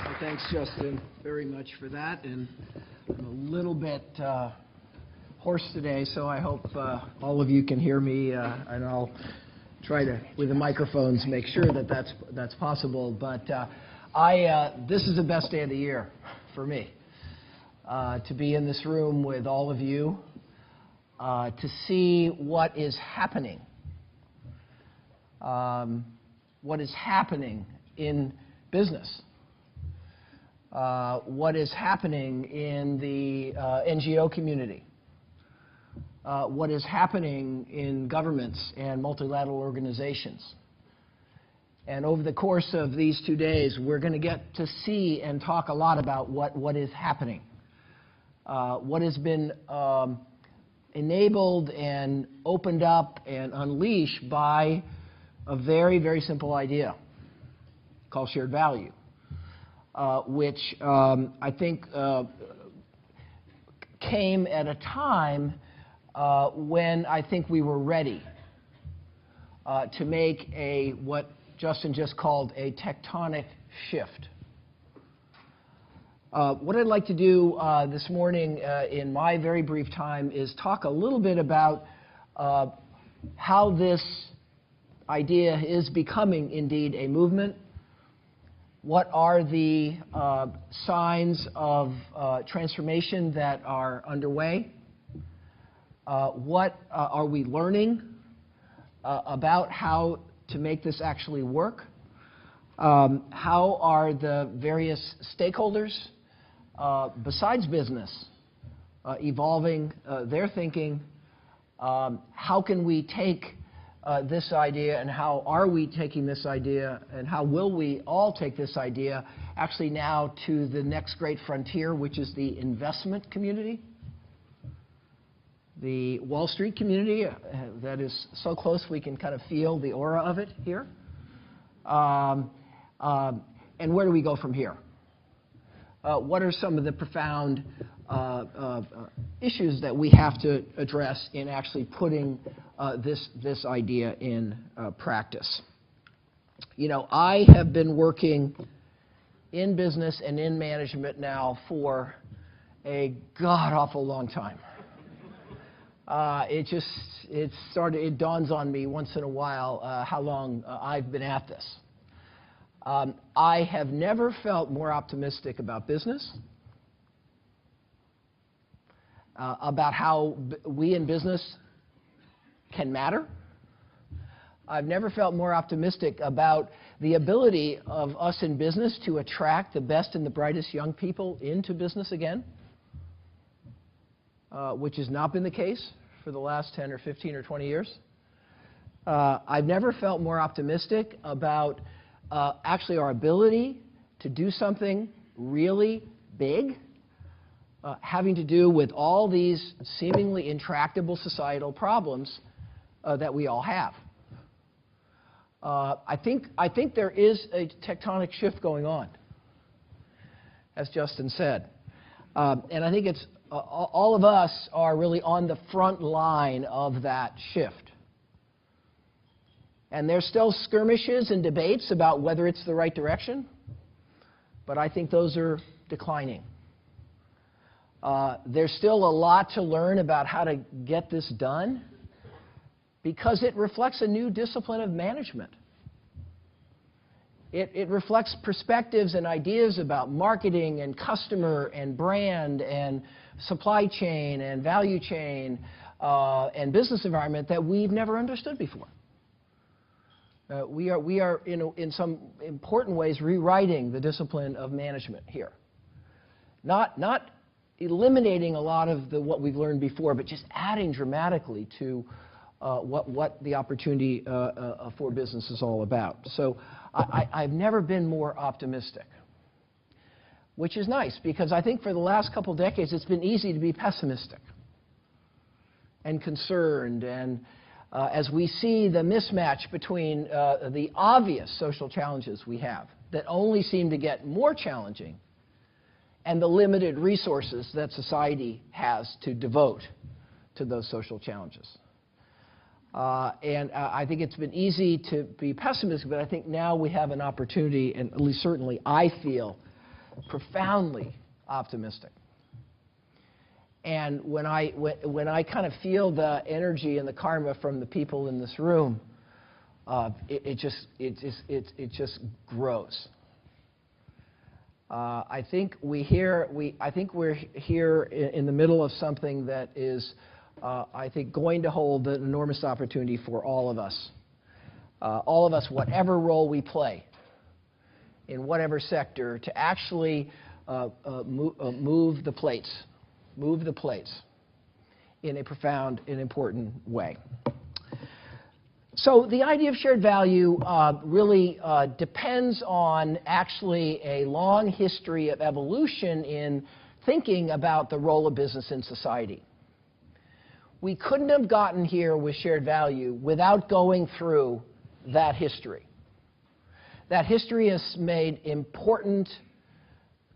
Well, thanks, Justin, very much for that. And I'm a little bit hoarse today, so I hope all of you can hear me, and I'll try to, with the microphones, make sure that that's possible. But this is the best day of the year for me, to be in this room with all of you, to see what is happening. What is happening in business, what is happening in the NGO community, what is happening in governments and multilateral organizations. And over the course of these 2 days, we're going to get to see and talk a lot about what is happening, what has been enabled and opened up and unleashed by a very, very simple idea called shared value, which I think came at a time when I think we were ready to make what Justin just called a tectonic shift. What I'd like to do this morning in my very brief time is talk a little bit about how this idea is becoming indeed a movement. What are the signs of transformation that are underway? What are we learning about how to make this actually work? How are the various stakeholders besides business evolving their thinking? How can we take this idea, and how are we taking this idea, and how will we all take this idea actually now to the next great frontier, which is the investment community, the Wall Street community that is so close we can kind of feel the aura of it here. And where do we go from here? What are some of the profound issues that we have to address in actually putting this idea in practice? You know, I have been working in business and in management now for a god-awful long time. It dawns on me once in a while how long I've been at this. I have never felt more optimistic about business, about how we in business can matter. I've never felt more optimistic about the ability of us in business to attract the best and the brightest young people into business again, which has not been the case for the last 10 or 15 or 20 years. I've never felt more optimistic about actually our ability to do something really big, having to do with all these seemingly intractable societal problems that we all have. I think there is a tectonic shift going on, as Justin said. And I think it's all of us are really on the front line of that shift. And there's still skirmishes and debates about whether it's the right direction, but I think those are declining. There's still a lot to learn about how to get this done, because it reflects a new discipline of management. It reflects perspectives and ideas about marketing and customer and brand and supply chain and value chain and business environment that we've never understood before. We are in some important ways rewriting the discipline of management here. Not eliminating a lot of what we've learned before, but just adding dramatically to what the opportunity for business is all about. So I've never been more optimistic, which is nice, because I think for the last couple decades it's been easy to be pessimistic and concerned, and as we see the mismatch between the obvious social challenges we have that only seem to get more challenging and the limited resources that society has to devote to those social challenges. And I think it's been easy to be pessimistic, but I think now we have an opportunity, and at least certainly I feel profoundly optimistic. And when I kind of feel the energy and the karma from the people in this room, it just grows. I think we're here in the middle of something that is, I think, going to hold an enormous opportunity for all of us. All of us, whatever role we play, in whatever sector, to actually move the plates in a profound and important way. So the idea of shared value really depends on actually a long history of evolution in thinking about the role of business in society. We couldn't have gotten here with shared value without going through that history. That history has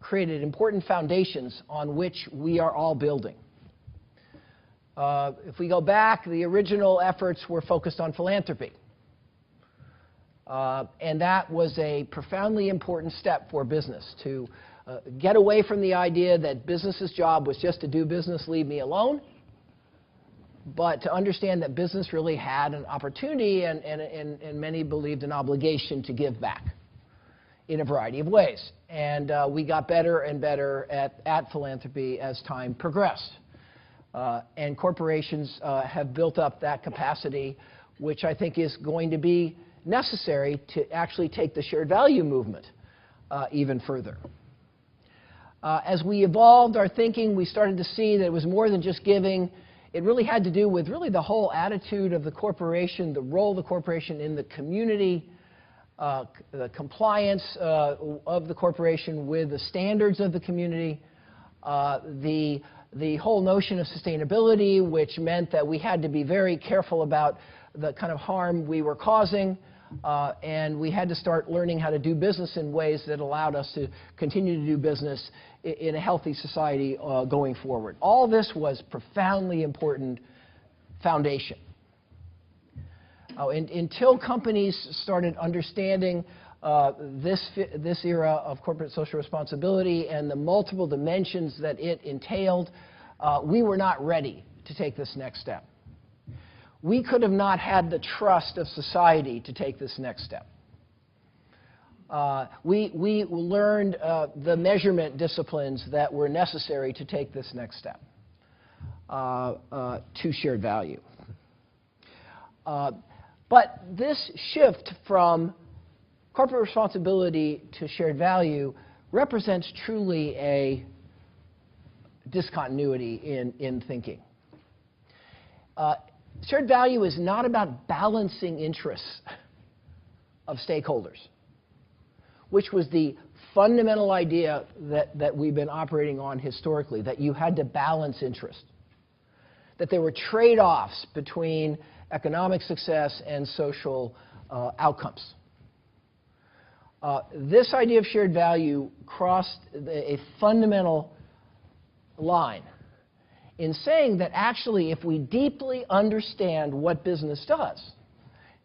created important foundations on which we are all building. If we go back, the original efforts were focused on philanthropy. And that was a profoundly important step for business, to get away from the idea that business's job was just to do business, leave me alone, but to understand that business really had an opportunity and many believed an obligation to give back in a variety of ways. And we got better and better at philanthropy as time progressed. And corporations have built up that capacity, which I think is going to be necessary to actually take the shared value movement even further. As we evolved our thinking, we started to see that it was more than just giving. It really had to do with really the whole attitude of the corporation, the role of the corporation in the community, the compliance of the corporation with the standards of the community, the whole notion of sustainability, which meant that we had to be very careful about the kind of harm we were causing, and we had to start learning how to do business in ways that allowed us to continue to do business in a healthy society going forward. All this was profoundly important foundation. Until companies started understanding this era of corporate social responsibility and the multiple dimensions that it entailed, we were not ready to take this next step. We could have not had the trust of society to take this next step. We learned the measurement disciplines that were necessary to take this next step to shared value. But this shift from corporate responsibility to shared value represents truly a discontinuity in thinking. Shared value is not about balancing interests of stakeholders, which was the fundamental idea that we've been operating on historically, that you had to balance interest, that there were trade-offs between economic success and social outcomes. This idea of shared value crossed a fundamental line in saying that actually if we deeply understand what business does,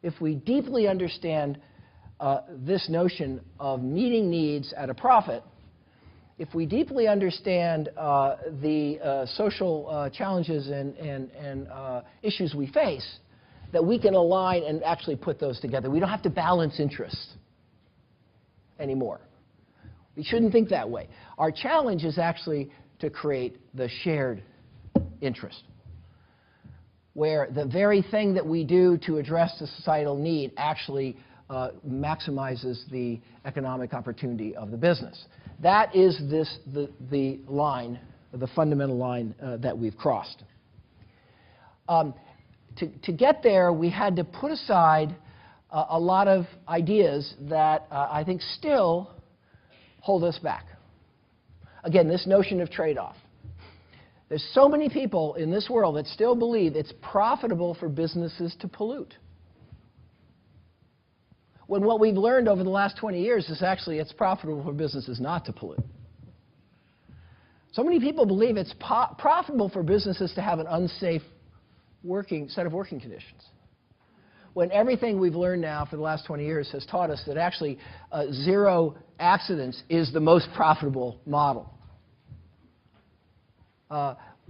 if we deeply understand this notion of meeting needs at a profit, if we deeply understand the social challenges and issues we face, that we can align and actually put those together. We don't have to balance interests anymore. We shouldn't think that way. Our challenge is actually to create the shared interest, where the very thing that we do to address the societal need actually maximizes the economic opportunity of the business. That is the line, the fundamental line that we've crossed. To get there, we had to put aside a lot of ideas that I think still hold us back. Again, this notion of trade-off. There's so many people in this world that still believe it's profitable for businesses to pollute, when what we've learned over the last 20 years is actually it's profitable for businesses not to pollute. So many people believe it's profitable for businesses to have an unsafe set of working conditions, when everything we've learned now for the last 20 years has taught us that actually zero accidents is the most profitable model.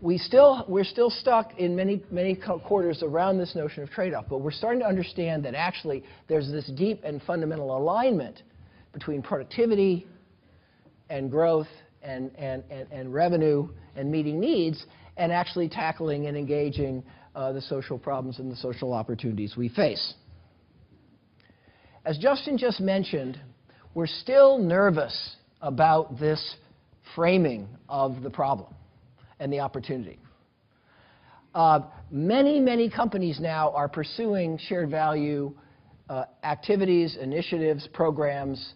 We're still stuck in many quarters around this notion of trade-off, but we're starting to understand that actually there's this deep and fundamental alignment between productivity and growth and revenue and meeting needs, and actually tackling and engaging the social problems and the social opportunities we face. As Justin just mentioned, we're still nervous about this framing of the problem and the opportunity. Many companies now are pursuing shared value activities, initiatives, programs,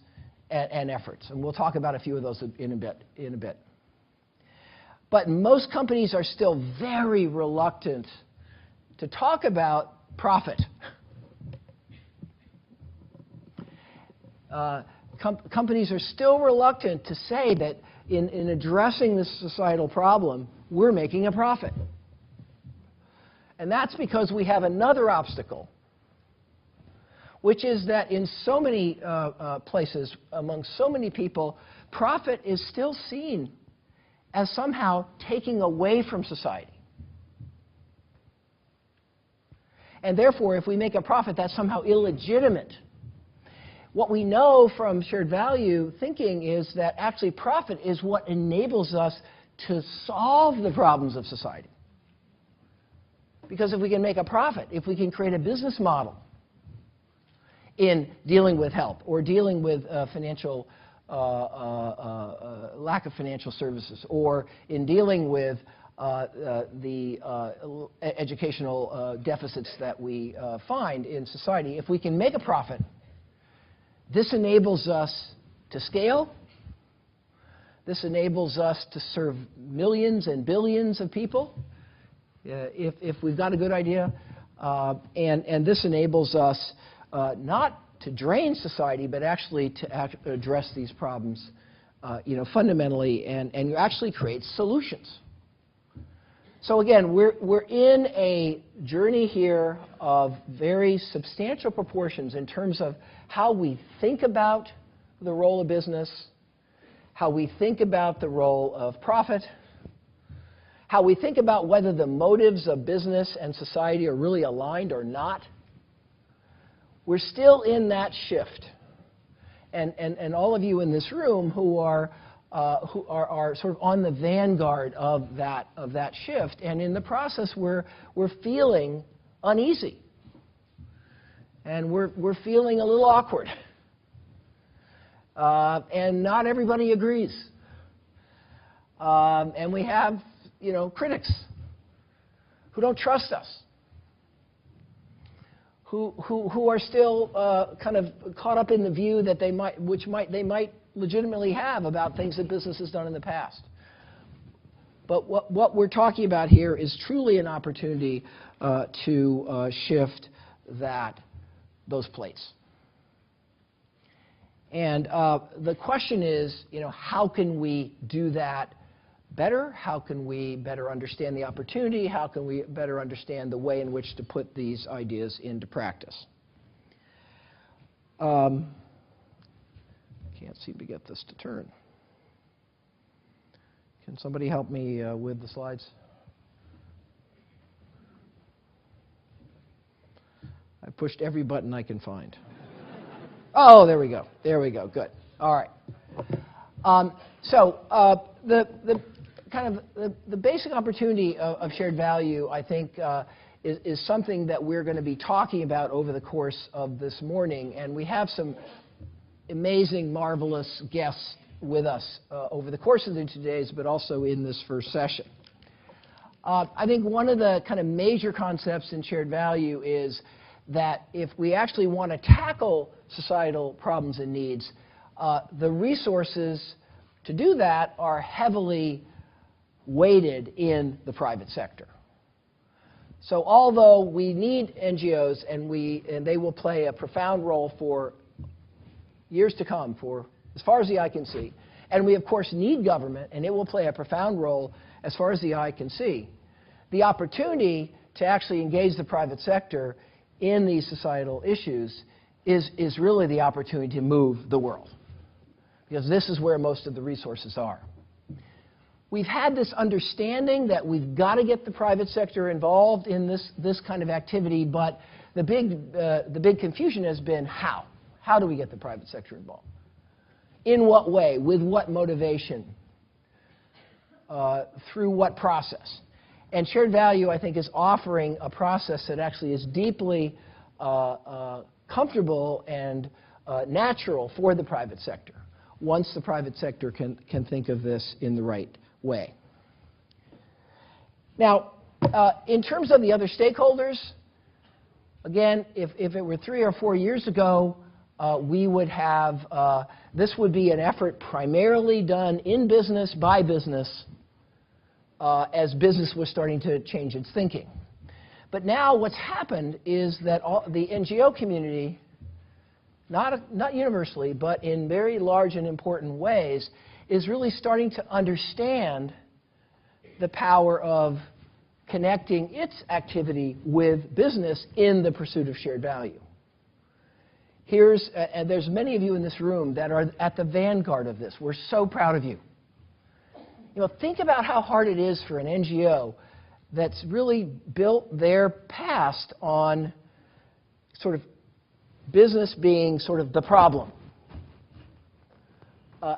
and efforts. And we'll talk about a few of those in a bit. But most companies are still very reluctant to talk about profit. Companies are still reluctant to say that in addressing this societal problem, we're making a profit. And that's because we have another obstacle, which is that in so many places, among so many people, profit is still seen as somehow taking away from society. And therefore, if we make a profit, that's somehow illegitimate. What we know from shared value thinking is that actually profit is what enables us to solve the problems of society. Because if we can make a profit, if we can create a business model in dealing with health or dealing with financial lack of financial services, or in dealing with the educational deficits that we find in society, if we can make a profit, this enables us to scale. This enables us to serve millions and billions of people if we've got a good idea. And this enables us not to drain society, but actually to address these problems fundamentally and actually create solutions. So again, we're in a journey here of very substantial proportions in terms of how we think about the role of business, how we think about the role of profit, how we think about whether the motives of business and society are really aligned or not. We're still in that shift. And all of you in this room who are sort of on the vanguard of that shift, and in the process we're feeling uneasy, and we're feeling a little awkward, and not everybody agrees, and we have critics who don't trust us, who are still kind of caught up in the view that they might legitimately have about things that business has done in the past. But what we're talking about here is truly an opportunity to shift those plates. And the question is, how can we do that better? How can we better understand the opportunity? How can we better understand the way in which to put these ideas into practice? Can't seem to get this to turn. Can somebody help me with the slides? I pushed every button I can find. Oh, there we go. There we go. Good. All right. The basic opportunity of shared value, I think, is something that we're going to be talking about over the course of this morning, and we have some amazing, marvelous guests with us over the course of the 2 days, but also in this first session. I think one of the kind of major concepts in shared value is that if we actually want to tackle societal problems and needs, the resources to do that are heavily weighted in the private sector. So although we need NGOs, and they will play a profound role for years to come, for as far as the eye can see, and we of course need government, and it will play a profound role as far as the eye can see, the opportunity to actually engage the private sector in these societal issues is really the opportunity to move the world, because this is where most of the resources are. We've had this understanding that we've got to get the private sector involved in this kind of activity, but the big confusion has been how. How do we get the private sector involved? In what way? With what motivation? Through what process? And shared value, I think, is offering a process that actually is deeply comfortable and natural for the private sector, once the private sector can think of this in the right way. Now, in terms of the other stakeholders, again, if it were 3 or 4 years ago, we would have, this would be an effort primarily done in business, by business, as business was starting to change its thinking. But now what's happened is that the NGO community, not universally, but in very large and important ways, is really starting to understand the power of connecting its activity with business in the pursuit of shared value. And there's many of you in this room that are at the vanguard of this. We're so proud of you. You know, think about how hard it is for an NGO that's really built their past on sort of business being sort of the problem.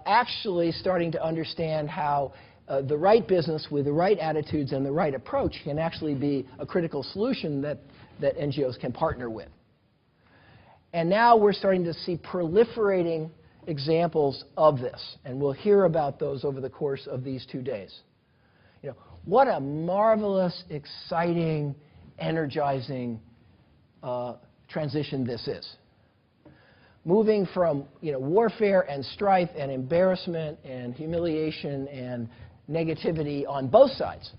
Actually starting to understand how the right business with the right attitudes and the right approach can actually be a critical solution that NGOs can partner with. And now we're starting to see proliferating examples of this, and we'll hear about those over the course of these 2 days. You know, what a marvelous, exciting, energizing transition this is. Moving from warfare and strife and embarrassment and humiliation and negativity on both sides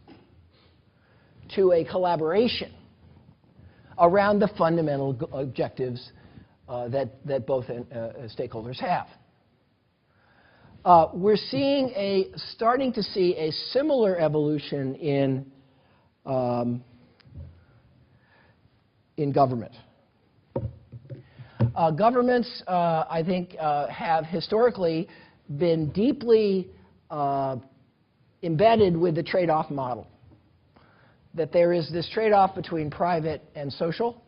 to a collaboration around the fundamental objectives that both stakeholders have. We're starting to see a similar evolution in government. Governments, I think, have historically been deeply embedded with the trade-off model. That there is this trade-off between private and social,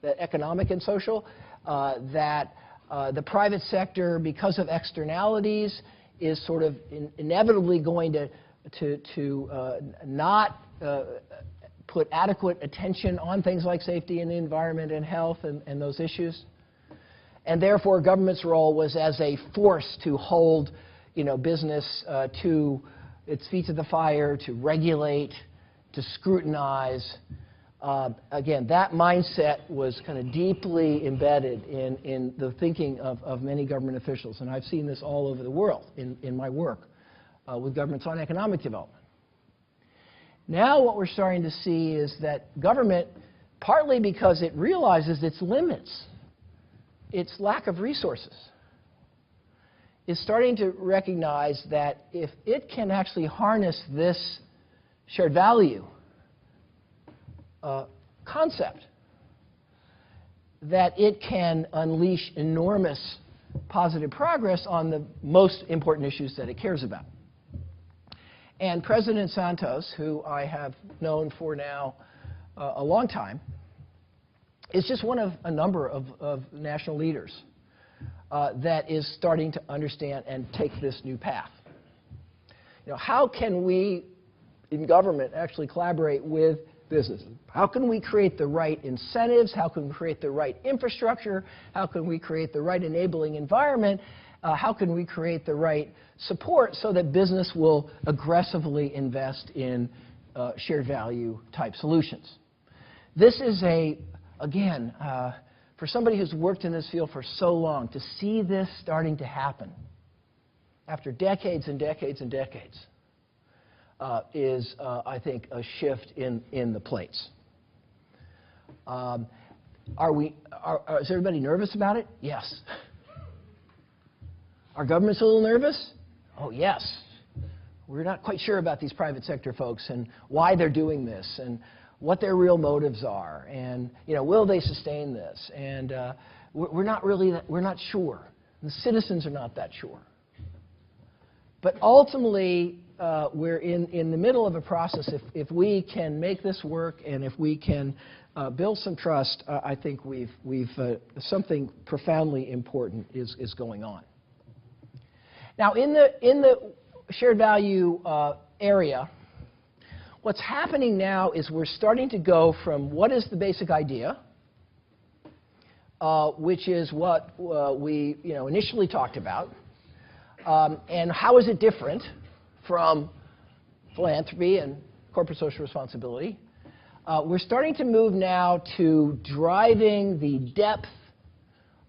that economic and social, that the private sector, because of externalities, is sort of inevitably going to not put adequate attention on things like safety and the environment and health and those issues. And therefore, government's role was as a force to hold business to its feet to the fire, to regulate, to scrutinize. Again, that mindset was kind of deeply embedded in the thinking of many government officials. And I've seen this all over the world in my work with governments on economic development. Now what we're starting to see is that government, partly because it realizes its limits, its lack of resources, is starting to recognize that if it can actually harness this shared value concept, that it can unleash enormous positive progress on the most important issues that it cares about. And President Santos, who I have known for now a long time, is just one of a number of national leaders that is starting to understand and take this new path. How can we in government actually collaborate with businesses? How can we create the right incentives? How can we create the right infrastructure? How can we create the right enabling environment? How can we create the right support so that business will aggressively invest in shared value type solutions? This is again, for somebody who's worked in this field for so long, to see this starting to happen after decades and decades and decades is, I think, a shift in the plates. Is everybody nervous about it? Yes. Are governments a little nervous? Oh, yes. We're not quite sure about these private sector folks and why they're doing this and what their real motives are, and will they sustain this? And we're not sure. The citizens are not that sure. But ultimately, we're in the middle of a process. If we can make this work, and if we can build some trust, I think we've something profoundly important is going on. Now, in the shared value area, what's happening now is we're starting to go from what is the basic idea, which is what we initially talked about, and how is it different from philanthropy and corporate social responsibility. We're starting to move now to driving the depth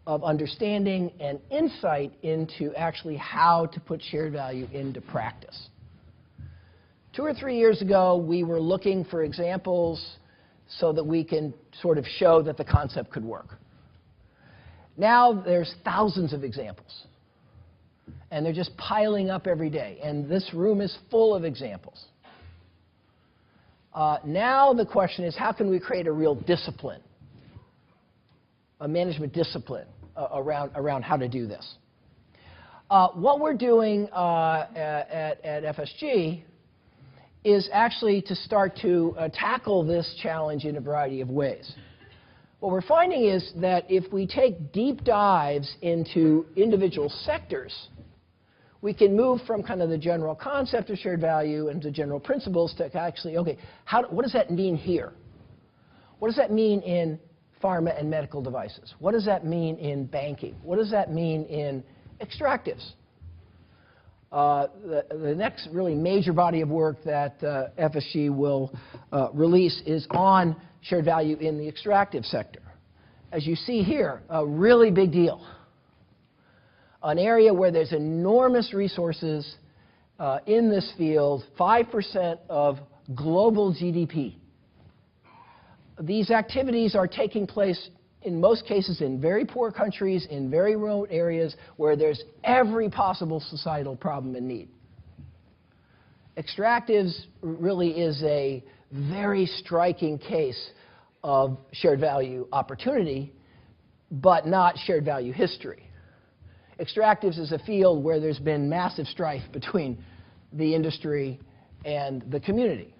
of understanding and insight into actually how to put shared value into practice. 2 or 3 years ago, we were looking for examples so that we can sort of show that the concept could work. Now there's thousands of examples, and they're just piling up every day, and this room is full of examples. Now the question is, how can we create a real discipline, a management discipline around how to do this? What we're doing at FSG is actually to start to tackle this challenge in a variety of ways. What we're finding is that if we take deep dives into individual sectors, we can move from kind of the general concept of shared value and the general principles to actually, okay, what does that mean here? What does that mean in pharma and medical devices? What does that mean in banking? What does that mean in extractives? The next really major body of work that FSG will release is on shared value in the extractive sector. As you see here, a really big deal. An area where there's enormous resources in this field, 5% of global GDP. These activities are taking place in most cases in very poor countries, in very remote areas where there's every possible societal problem and need. Extractives really is a very striking case of shared value opportunity, but not shared value history. Extractives is a field where there's been massive strife between the industry and the community.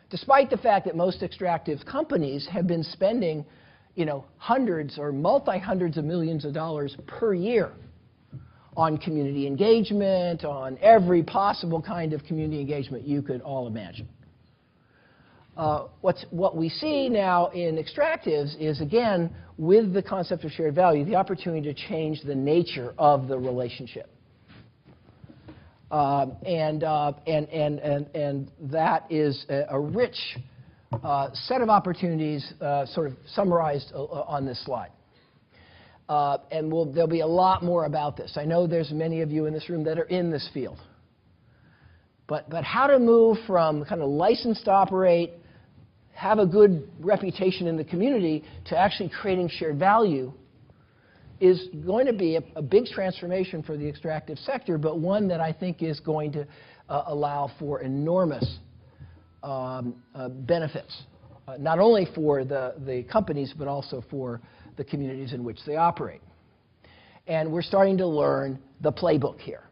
Despite the fact that most extractive companies have been spending hundreds or multi-hundreds of millions of dollars per year on community engagement, on every possible kind of community engagement you could all imagine. What we see now in extractives is, again, with the concept of shared value, the opportunity to change the nature of the relationship. And that is a rich set of opportunities sort of summarized on this slide. And there'll be a lot more about this. I know there's many of you in this room that are in this field. But how to move from kind of licensed to operate, have a good reputation in the community, to actually creating shared value is going to be a big transformation for the extractive sector, but one that I think is going to allow for enormous benefits, not only for the companies, but also for the communities in which they operate. And we're starting to learn the playbook here.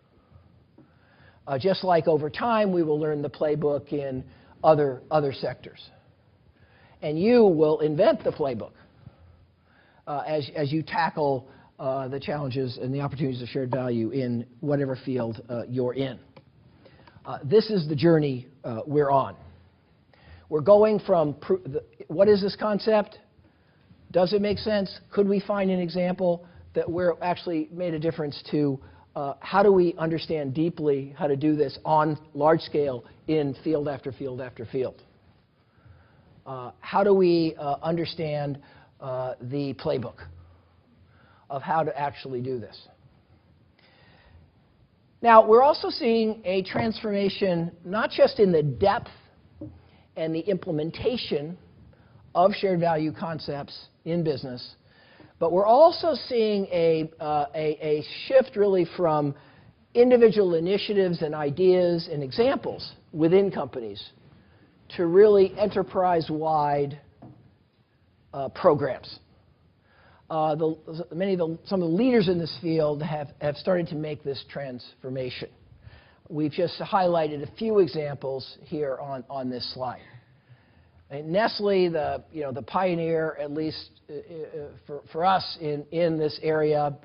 Just like over time, we will learn the playbook in other sectors. And you will invent the playbook as you tackle the challenges and the opportunities of shared value in whatever field you're in. This is the journey we're on. We're going from what is this concept? Does it make sense? Could we find an example that we're actually made a difference to how do we understand deeply how to do this on large scale in field after field after field? How do we understand the playbook of how to actually do this? Now, we're also seeing a transformation not just in the depth and the implementation of shared value concepts in business, but we're also seeing a shift really from individual initiatives and ideas and examples within companies to really enterprise-wide programs. Some of the leaders in this field have started to make this transformation. We've just highlighted a few examples here on this slide. And Nestle, the pioneer, at least for us in this area,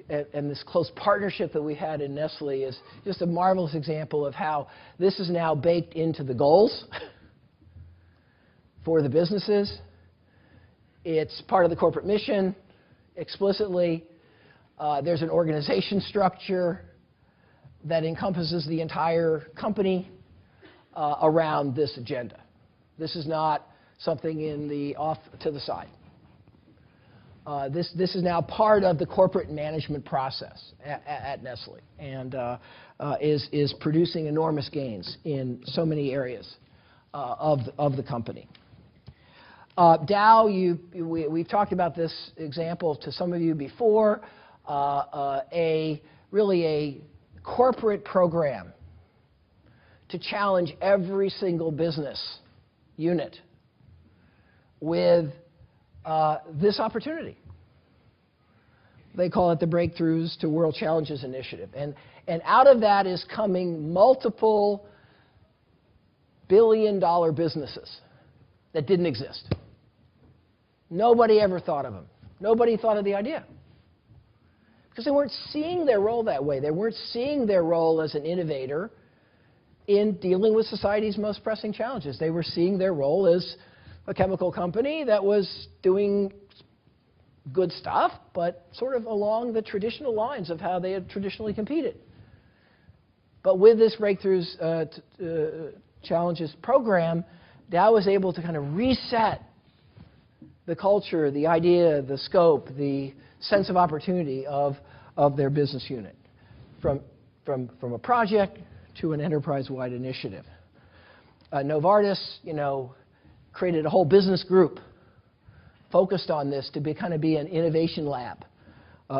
and this close partnership that we had in Nestle is just a marvelous example of how this is now baked into the goals for the businesses. It's part of the corporate mission explicitly. There's an organization structure that encompasses the entire company around this agenda. This is not something in the off to the side. This is now part of the corporate management process at Nestle, and is producing enormous gains in so many areas of the company. Dow, we've talked about this example to some of you before. Really a corporate program to challenge every single business unit with this opportunity. They call it the Breakthroughs to World Challenges Initiative. And out of that is coming multiple billion-dollar businesses that didn't exist. Nobody ever thought of them. Nobody thought of the idea. Because they weren't seeing their role that way. They weren't seeing their role as an innovator in dealing with society's most pressing challenges. They were seeing their role as a chemical company that was doing good stuff, but sort of along the traditional lines of how they had traditionally competed. But with this Breakthroughs Challenges program, Dow was able to kind of reset the culture, the idea, the scope, the sense of opportunity of their business unit from a project to an enterprise-wide initiative. Novartis, created a whole business group focused on this to be an innovation lab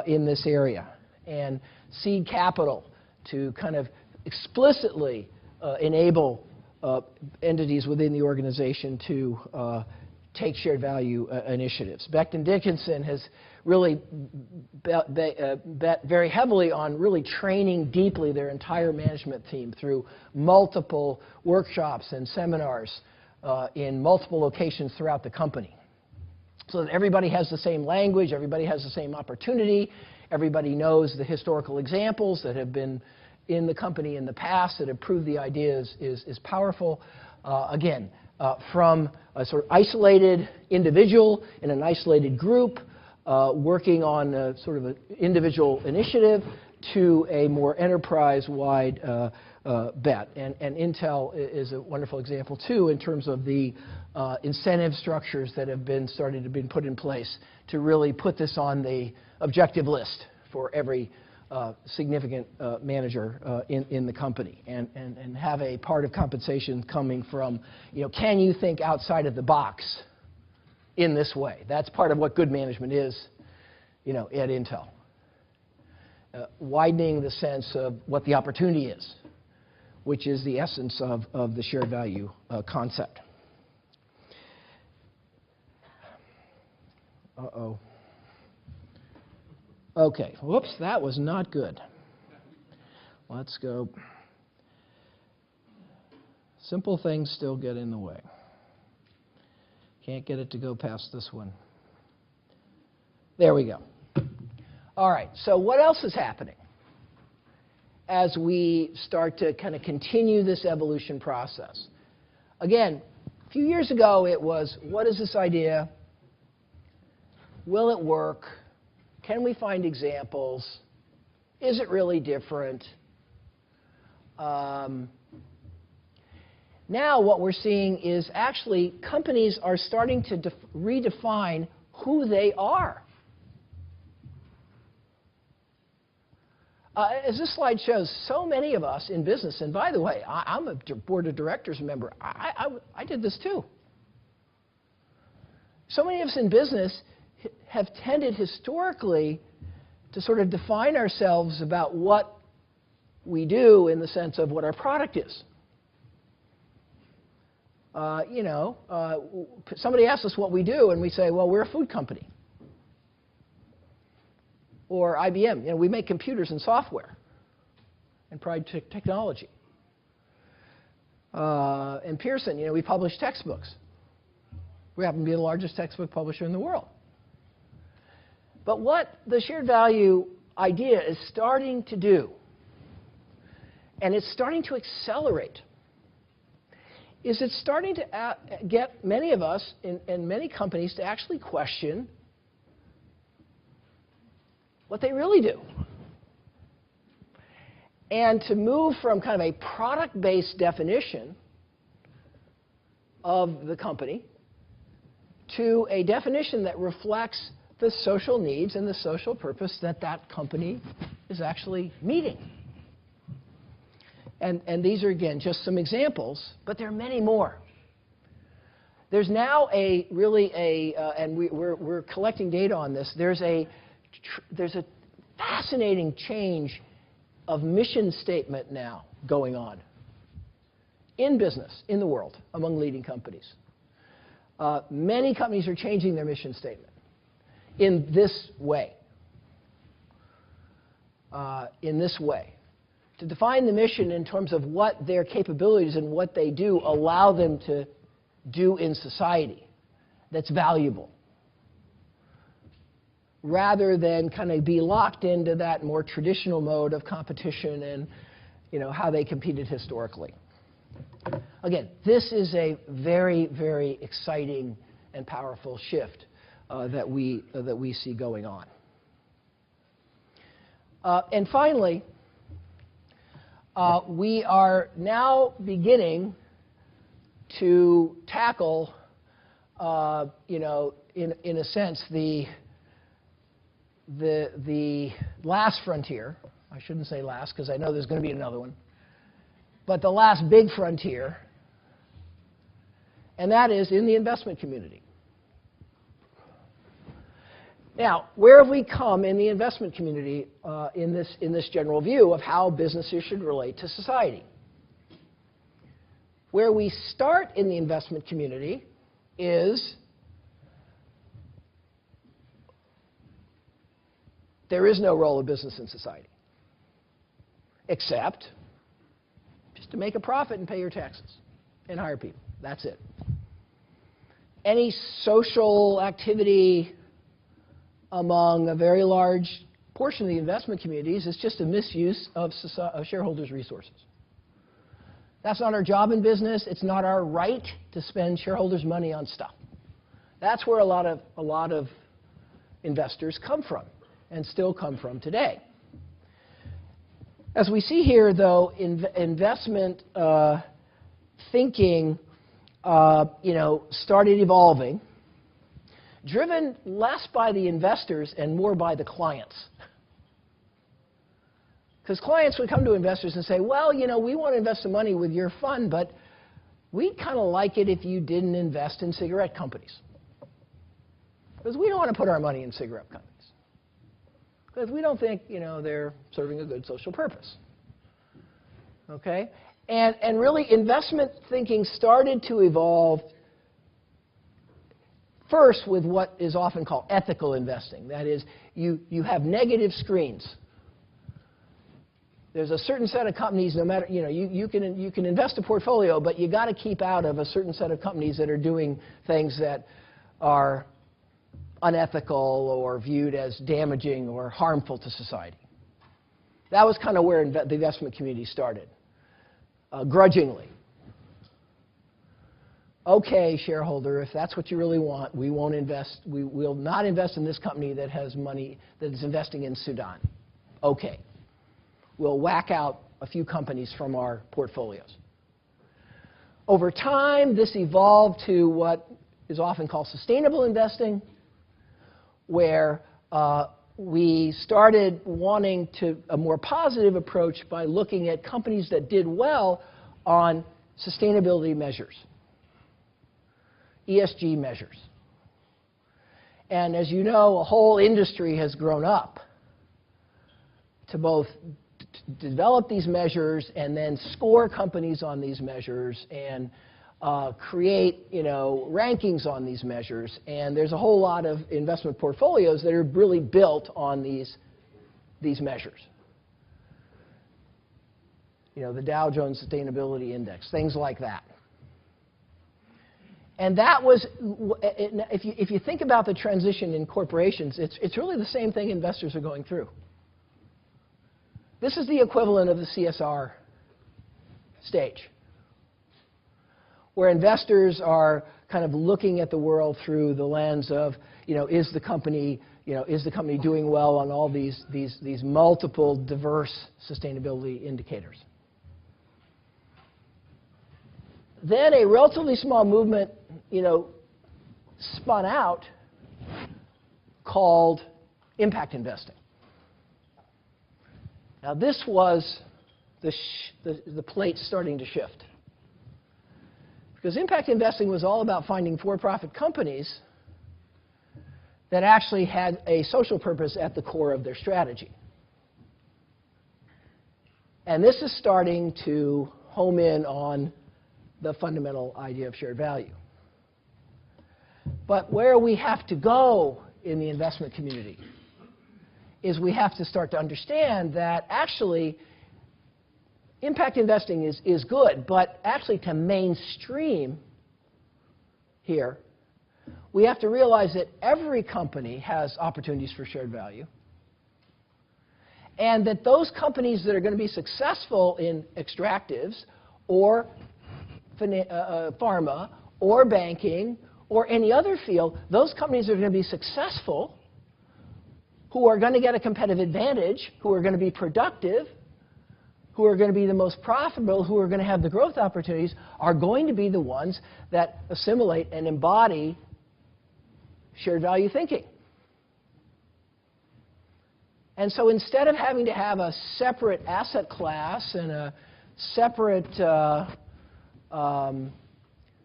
in this area, and seed capital to kind of explicitly enable entities within the organization to take shared value initiatives. Becton Dickinson has really bet very heavily on really training deeply their entire management team through multiple workshops and seminars in multiple locations throughout the company, so that everybody has the same language, everybody has the same opportunity, everybody knows the historical examples that have been in the company in the past that have proved the idea is powerful. Again, from a sort of isolated individual in an isolated group working on a sort of an individual initiative to a more enterprise-wide bet. And Intel is a wonderful example, too, in terms of the incentive structures that have been started to be put in place to really put this on the objective list for every significant manager in the company, and have a part of compensation coming from, can you think outside of the box in this way? That's part of what good management is, at Intel. Widening the sense of what the opportunity is, which is the essence of the shared value concept. Uh-oh. Okay, whoops, that was not good. Let's go. Simple things still get in the way. Can't get it to go past this one. There we go. All right, so what else is happening as we start to kind of continue this evolution process? Again, a few years ago it was, what is this idea? Will it work? Can we find examples? Is it really different? Now what we're seeing is actually companies are starting to redefine who they are. As this slide shows, so many of us in business, and by the way, I'm a board of directors member. I did this too. So many of us in business have tended historically to sort of define ourselves about what we do in the sense of what our product is. Somebody asks us what we do, and we say, well, we're a food company. Or IBM, we make computers and software and provide technology. And Pearson, we publish textbooks. We happen to be the largest textbook publisher in the world. But what the shared value idea is starting to do, and it's starting to accelerate, is it's starting to get many of us and many companies to actually question what they really do. And to move from kind of a product-based definition of the company to a definition that reflects the social needs and the social purpose that that company is actually meeting. And these are, again, just some examples, but there are many more. There's now and we're collecting data on this, there's a fascinating change of mission statement now going on in business, in the world, among leading companies. Many companies are changing their mission statement in this way. To define the mission in terms of what their capabilities and what they do allow them to do in society that's valuable, rather than kind of be locked into that more traditional mode of competition and how they competed historically. Again, this is a very, very exciting and powerful shift that we see going on. And finally, we are now beginning to tackle, in a sense, the last frontier. I shouldn't say last, because I know there's going to be another one. But the last big frontier, and that is in the investment community. Now, where have we come in the investment community in this general view of how businesses should relate to society? Where we start in the investment community is there is no role of business in society, except just to make a profit and pay your taxes and hire people. That's it. Any social activity among a very large portion of the investment communities is just a misuse of shareholders' resources. That's not our job in business. It's not our right to spend shareholders' money on stuff. That's where a lot of investors come from and still come from today. As we see here, though, investment thinking started evolving, driven less by the investors and more by the clients. Because clients would come to investors and say, well, we want to invest some money with your fund, but we'd kind of like it if you didn't invest in cigarette companies. Because we don't want to put our money in cigarette companies. Because we don't think, they're serving a good social purpose. Okay? And really, investment thinking started to evolve first with what is often called ethical investing. That is, you have negative screens. There's a certain set of companies, no matter, you can invest a portfolio, but you got to keep out of a certain set of companies that are doing things that are unethical or viewed as damaging or harmful to society. That was kind of where the investment community started, grudgingly. Okay, shareholder, if that's what you really want, we won't invest. We will not invest in this company that has money that is investing in Sudan. Okay. We'll whack out a few companies from our portfolios. Over time, this evolved to what is often called sustainable investing, where we started wanting a more positive approach by looking at companies that did well on sustainability measures. ESG measures. And as you know, a whole industry has grown up to both develop these measures and then score companies on these measures and create, rankings on these measures, and there's a whole lot of investment portfolios that are really built on these measures. The Dow Jones Sustainability Index, things like that. And that was, if you think about the transition in corporations, it's really the same thing investors are going through. This is the equivalent of the CSR stage, where investors are kind of looking at the world through the lens of, is the company doing well on all these multiple diverse sustainability indicators. Then a relatively small movement, spun out called impact investing. Now this was the plate starting to shift. Because impact investing was all about finding for-profit companies that actually had a social purpose at the core of their strategy. And this is starting to home in on the fundamental idea of shared value. But where we have to go in the investment community is we have to start to understand that actually impact investing is good, but actually to mainstream here, we have to realize that every company has opportunities for shared value, and that those companies that are going to be successful in extractives or pharma or banking or any other field, those companies are going to be successful, who are going to get a competitive advantage, who are going to be productive, who are going to be the most profitable, who are going to have the growth opportunities, are going to be the ones that assimilate and embody shared value thinking. And so instead of having to have a separate asset class and a separate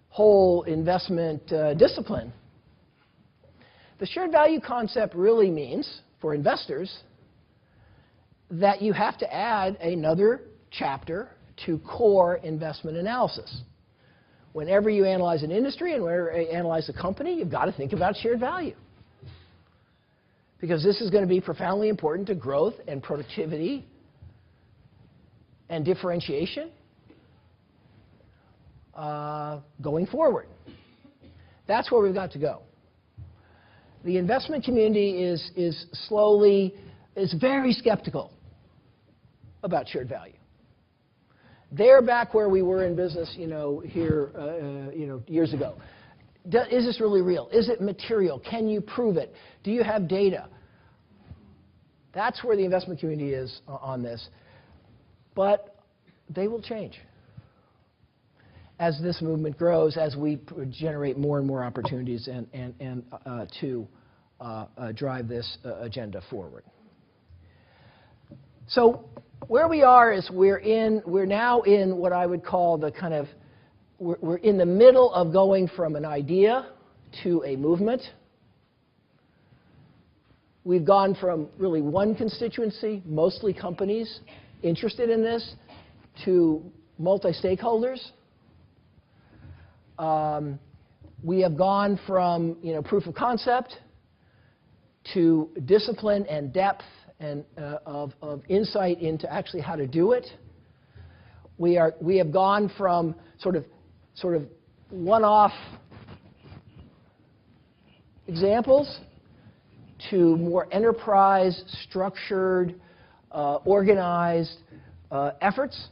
whole investment discipline, the shared value concept really means, for investors, that you have to add another chapter to core investment analysis. Whenever you analyze an industry and whenever you analyze a company, you've got to think about shared value. Because this is going to be profoundly important to growth and productivity and differentiation going forward. That's where we've got to go. The investment community is very skeptical about shared value. They're back where we were in business, here, years ago. Is this really real? Is it material? Can you prove it? Do you have data? That's where the investment community is on this. But they will change as this movement grows, as we generate more and more opportunities and to drive this agenda forward. So where we are is we're now in what I would call the kind of, we're in the middle of going from an idea to a movement. We've gone from really one constituency, mostly companies interested in this, to multi-stakeholders. We have gone from proof of concept to discipline and depth and of insight into actually how to do it. We have gone from sort of one-off examples to more enterprise, structured, organized efforts.